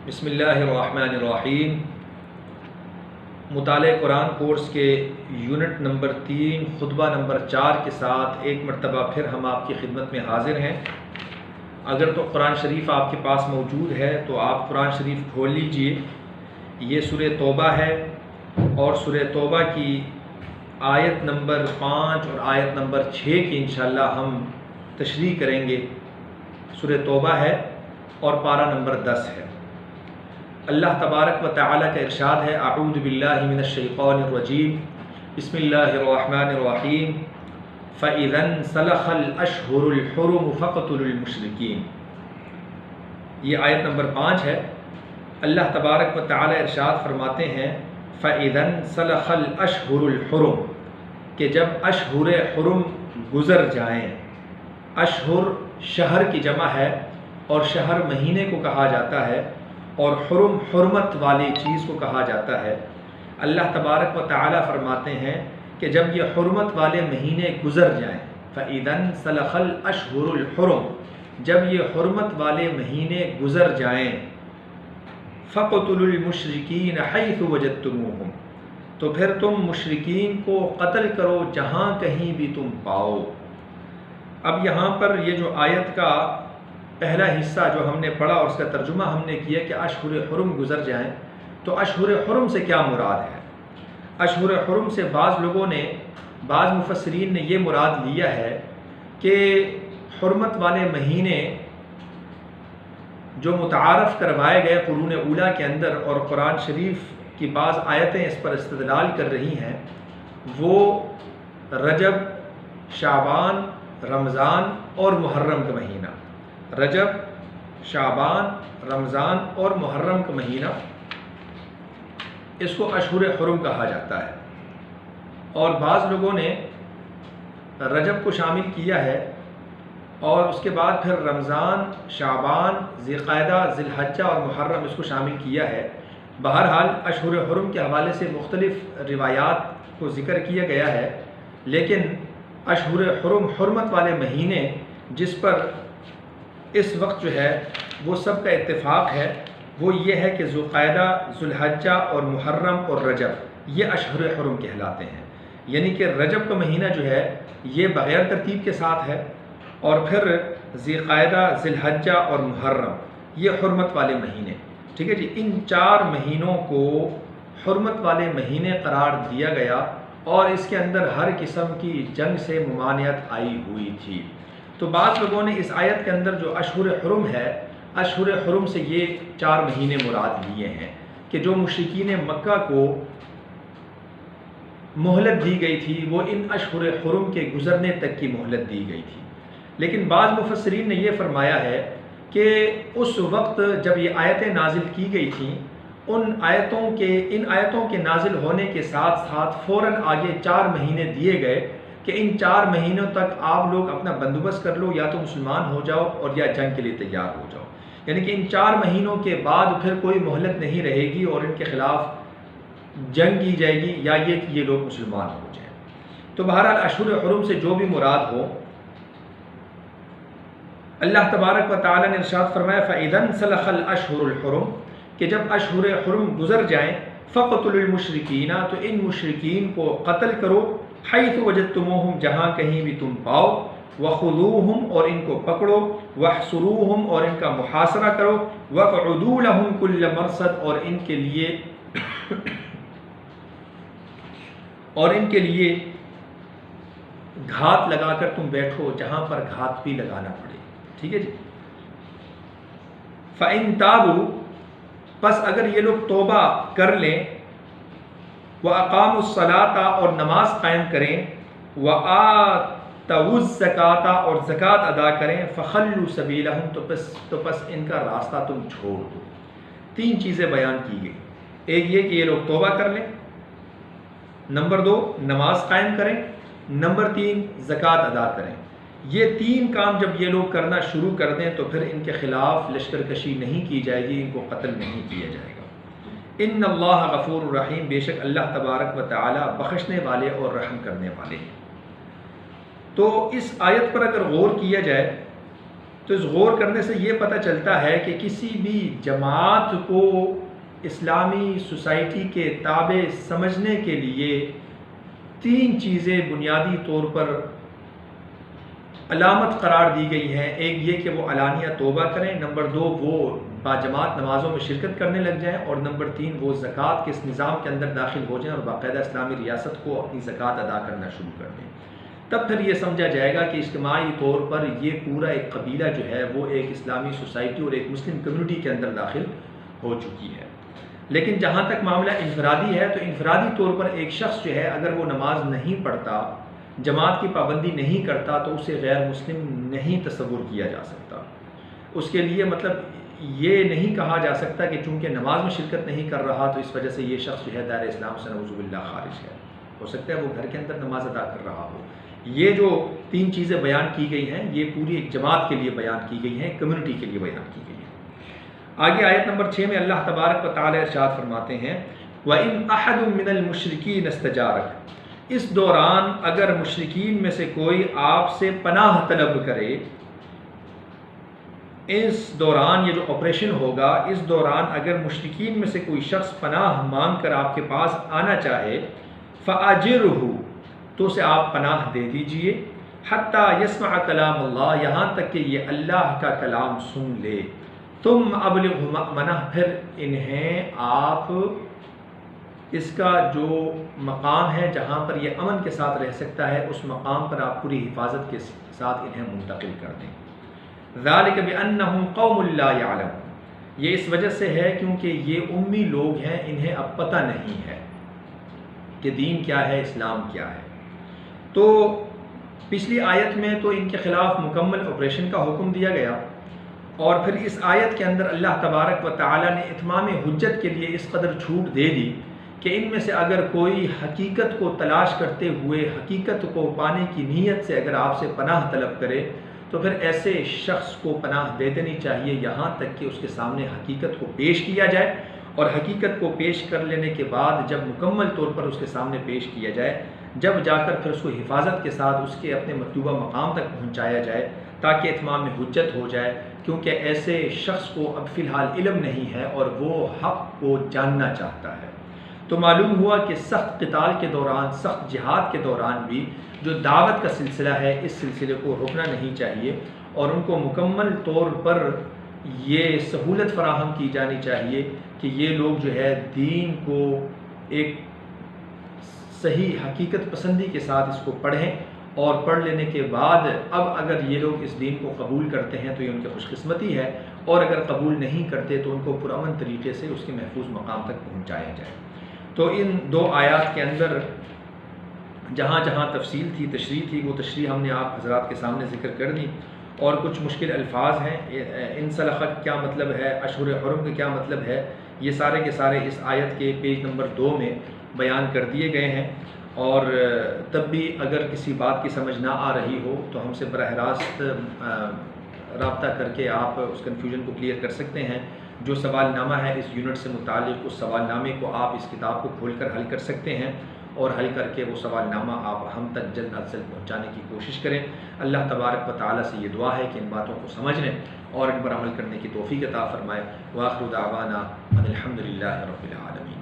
بسم اللہ الرحمن الرحیم۔ مطالعہ قرآن کورس کے یونٹ نمبر 3 خطبہ نمبر 4 کے ساتھ ایک مرتبہ پھر ہم آپ کی خدمت میں حاضر ہیں۔ اگر تو قرآن شریف آپ کے پاس موجود ہے تو آپ قرآن شریف کھول لیجئے۔ یہ سورہ توبہ ہے اور سورہ توبہ کی آیت نمبر 5 اور آیت نمبر 6 کی انشاءاللہ ہم تشریح کریں گے۔ سورہ توبہ ہے اور پارہ نمبر 10 ہے۔ اللہ تبارک و تعالیٰ کا ارشاد ہے، اعوذ باللہ من الشیطان الرجیم، بسم اللہ الرحمن الرحیم، فَإِذَا انْسَلَخَ الْأَشْهُرُ الْحُرُمُ فَاقْتُلُوا الْمُشْرِكِينَ۔ یہ آیت نمبر 5 ہے۔ اللہ تبارک و تعالیٰ ارشاد فرماتے ہیں فَإِذَا انْسَلَخَ الْأَشْهُرُ الْحُرُمُ، کہ جب اشہر حرم گزر جائیں۔ اشہر شہر کی جمع ہے اور شہر مہینے کو کہا جاتا ہے، اور حرم حرمت والی چیز کو کہا جاتا ہے۔ اللہ تبارک و تعالیٰ فرماتے ہیں کہ جب یہ حرمت والے مہینے گزر جائیں، فَإِذَا انْسَلَخَ الْأَشْهُرُ الْحُرُمُ، جب یہ حرمت والے مہینے گزر جائیں، فَاقْتُلُوا الْمُشْرِكِينَ حَيْثُ وَجَدتُّمُوهُمْ، تو پھر تم مشرکین کو قتل کرو جہاں کہیں بھی تم پاؤ۔ اب یہاں پر یہ جو آیت کا پہلا حصہ جو ہم نے پڑھا اور اس کا ترجمہ ہم نے کیا کہ اشہر حرم گزر جائیں، تو اشہر حرم سے کیا مراد ہے؟ اشہر حرم سے بعض لوگوں نے، بعض مفسرین نے یہ مراد لیا ہے کہ حرمت والے مہینے جو متعارف کروائے گئے قرون اولیٰ کے اندر، اور قرآن شریف کی بعض آیتیں اس پر استدلال کر رہی ہیں، وہ رجب، شعبان، رمضان اور محرم کا مہینہ۔ رجب، شعبان، رمضان اور محرم کا مہینہ، اس کو اشہر حرم کہا جاتا ہے۔ اور بعض لوگوں نے رجب کو شامل کیا ہے اور اس کے بعد پھر رمضان، شعبان، ذی القعدہ، ذی الحجہ اور محرم اس کو شامل کیا ہے۔ بہرحال اشہر حرم کے حوالے سے مختلف روایات کو ذکر کیا گیا ہے، لیکن اشہر حرم حرمت والے مہینے جس پر اس وقت جو ہے وہ سب کا اتفاق ہے، وہ یہ ہے کہ ذو القعدہ، ذو الحجہ اور محرم اور رجب، یہ اشہر حرم کہلاتے ہیں۔ یعنی کہ رجب کا مہینہ جو ہے یہ بغیر ترتیب کے ساتھ ہے، اور پھر ذی القعدہ، ذی الحجہ اور محرم، یہ حرمت والے مہینے، ٹھیک ہے جی۔ ان 4 مہینوں کو حرمت والے مہینے قرار دیا گیا، اور اس کے اندر ہر قسم کی جنگ سے ممانعت آئی ہوئی تھی۔ تو بعض لوگوں نے اس آیت کے اندر جو اشہر حرم ہے، اشہر حرم سے یہ 4 مہینے مراد لیے ہیں کہ جو مشرکین مکہ کو مہلت دی گئی تھی وہ ان اشہر حرم کے گزرنے تک کی مہلت دی گئی تھی۔ لیکن بعض مفسرین نے یہ فرمایا ہے کہ اس وقت جب یہ آیتیں نازل کی گئی تھیں، ان آیتوں کے نازل ہونے کے ساتھ ساتھ فوراً آگے 4 مہینے دیے گئے کہ ان 4 مہینوں تک آپ لوگ اپنا بندوبست کر لو، یا تو مسلمان ہو جاؤ اور یا جنگ کے لیے تیار ہو جاؤ۔ یعنی کہ ان 4 مہینوں کے بعد پھر کوئی مہلت نہیں رہے گی اور ان کے خلاف جنگ کی جائے گی، یا یہ کہ یہ لوگ مسلمان ہو جائیں۔ تو بہرحال اشہر حرم سے جو بھی مراد ہو، اللہ تبارک و تعالیٰ نے ارشاد فرمایا فَإِذَا انْسَلَخَ الْأَشْهُرُ الْحُرُمُ، کہ جب اشہر حرم گزر جائیں، فَاقْتُلُوا الْمُشْرِكِينَ، تو ان مشرکین کو قتل کرو، حَيْثُ وَجَدتُّمُوهُمْ، جہاں کہیں بھی تم پاؤ، وَخُذُوهُمْ، اور ان کو پکڑو، وَاحْصُرُوهُمْ، اور ان کا محاصرہ کرو، وَاقْعُدُوا لَهُمْ كُلَّ مَرْصَدٍ، اور ان کے لیے گھات لگا کر تم بیٹھو جہاں پر گھات بھی لگانا پڑے، ٹھیک ہے جی۔ فَإِن تَابُوا، پس اگر یہ لوگ توبہ کر لیں، وَأَقَامُوا الصَّلَاةَ، اور نماز قائم کریں، وَآتَوُا الزَّكَاةَ، اور زکوٰۃ ادا کریں، فَخَلُّوا سَبِيلَهُمْ، تو پس ان کا راستہ تم چھوڑ دو۔ 3 چیزیں بیان کی گئی، ایک یہ کہ یہ لوگ توبہ کر لیں، نمبر 2 نماز قائم کریں، نمبر 3 زکوٰۃ ادا کریں۔ یہ 3 کام جب یہ لوگ کرنا شروع کر دیں تو پھر ان کے خلاف لشکر کشی نہیں کی جائے گی، ان کو قتل نہیں کیا جائے گا۔ ان اللہ غفور الرحیم، بے شک اللہ تبارک و تعالی بخشنے والے اور رحم کرنے والے ہیں۔ تو اس آیت پر اگر غور کیا جائے تو اس غور کرنے سے یہ پتہ چلتا ہے کہ کسی بھی جماعت کو اسلامی سوسائٹی کے تابع سمجھنے کے لیے 3 چیزیں بنیادی طور پر علامت قرار دی گئی ہیں۔ ایک یہ کہ وہ علانیہ توبہ کریں، نمبر 2 وہ باجماعت نمازوں میں شرکت کرنے لگ جائیں، اور نمبر 3 وہ زکوٰۃ کے اس نظام کے اندر داخل ہو جائیں اور باقاعدہ اسلامی ریاست کو اپنی زکوٰۃ ادا کرنا شروع کر دیں۔ تب پھر یہ سمجھا جائے گا کہ اجتماعی طور پر یہ پورا ایک قبیلہ جو ہے وہ ایک اسلامی سوسائٹی اور ایک مسلم کمیونٹی کے اندر داخل ہو چکی ہے۔ لیکن جہاں تک معاملہ انفرادی ہے تو انفرادی طور پر ایک شخص جو ہے اگر وہ نماز نہیں پڑھتا، جماعت کی پابندی نہیں کرتا، تو اسے غیر مسلم نہیں تصور کیا جا سکتا۔ اس کے لیے مطلب یہ نہیں کہا جا سکتا کہ چونکہ نماز میں شرکت نہیں کر رہا تو اس وجہ سے یہ شخص جو ہے دائرہ اسلام سے نعوذ باللہ خارج ہے۔ ہو سکتا ہے وہ گھر کے اندر نماز ادا کر رہا ہو۔ یہ جو 3 چیزیں بیان کی گئی ہیں یہ پوری ایک جماعت کے لیے بیان کی گئی ہیں، کمیونٹی کے لیے بیان کی گئی ہیں۔ آگے آیت نمبر 6 میں اللہ تبارک و تعالی ارشاد فرماتے ہیں وَإِنْ أَحَدٌ مِّنَ الْمُشْرِكِينَ اسْتَجَارَكَ، اس دوران اگر مشرکین میں سے کوئی آپ سے پناہ طلب کرے، اس دوران یہ جو آپریشن ہوگا، اس دوران اگر مشرکین میں سے کوئی شخص پناہ مانگ کر آپ کے پاس آنا چاہے، فَأَجِرْهُ، تو اسے آپ پناہ دے دیجئے، حتیٰ یسمع کلام اللہ، یہاں تک کہ یہ اللہ کا کلام سن لے، تم ابلغہ مأمنہ، پھر انہیں آپ اس کا جو مقام ہے جہاں پر یہ امن کے ساتھ رہ سکتا ہے اس مقام پر آپ پوری حفاظت کے ساتھ انہیں منتقل کر دیں۔ ذالک بأنہم قوم لا یعلمون، یہ اس وجہ سے ہے کیونکہ یہ امی لوگ ہیں، انہیں اب پتہ نہیں ہے کہ دین کیا ہے، اسلام کیا ہے۔ تو پچھلی آیت میں تو ان کے خلاف مکمل آپریشن کا حکم دیا گیا، اور پھر اس آیت کے اندر اللہ تبارک و تعالی نے اتمام حجت کے لیے اس قدر چھوٹ دے دی کہ ان میں سے اگر کوئی حقیقت کو تلاش کرتے ہوئے حقیقت کو پانے کی نیت سے اگر آپ سے پناہ طلب کرے تو پھر ایسے شخص کو پناہ دے دینی چاہیے، یہاں تک کہ اس کے سامنے حقیقت کو پیش کیا جائے، اور حقیقت کو پیش کر لینے کے بعد جب مکمل طور پر اس کے سامنے پیش کیا جائے، جب جا کر پھر اس کو حفاظت کے ساتھ اس کے اپنے مطلوبہ مقام تک پہنچایا جائے تاکہ اتمام میں حجت ہو جائے، کیونکہ ایسے شخص کو اب فی الحال علم نہیں ہے اور وہ حق کو جاننا چاہتا ہے۔ تو معلوم ہوا کہ سخت قتال کے دوران، سخت جہاد کے دوران بھی جو دعوت کا سلسلہ ہے اس سلسلے کو رکنا نہیں چاہیے، اور ان کو مکمل طور پر یہ سہولت فراہم کی جانی چاہیے کہ یہ لوگ جو ہے دین کو ایک صحیح حقیقت پسندی کے ساتھ اس کو پڑھیں، اور پڑھ لینے کے بعد اب اگر یہ لوگ اس دین کو قبول کرتے ہیں تو یہ ان کی خوش قسمتی ہے، اور اگر قبول نہیں کرتے تو ان کو پرامن طریقے سے اس کے محفوظ مقام تک پہنچایا جائے۔ تو ان 2 آیات کے اندر جہاں جہاں تفصیل تھی، تشریح تھی، وہ تشریح ہم نے آپ حضرات کے سامنے ذکر کر دی، اور کچھ مشکل الفاظ ہیں، انسلخ کیا مطلب ہے، اشہر حرم کا کیا مطلب ہے، یہ سارے کے سارے اس آیت کے پیج نمبر 2 میں بیان کر دیے گئے ہیں، اور تب بھی اگر کسی بات کی سمجھ نہ آ رہی ہو تو ہم سے براہ راست رابطہ کر کے آپ اس کنفیوژن کو کلیئر کر سکتے ہیں۔ جو سوال نامہ ہے اس یونٹ سے متعلق، اس سوال نامے کو آپ اس کتاب کو کھول کر حل کر سکتے ہیں، اور حل کر کے وہ سوال نامہ آپ ہم تک جلد از جلد پہنچانے کی کوشش کریں۔ اللہ تبارک و تعالیٰ سے یہ دعا ہے کہ ان باتوں کو سمجھ لیں اور ان پر عمل کرنے کی توفیق عطا فرمائے۔ وآخر دعوانا ان الحمد للہ رب العالمین۔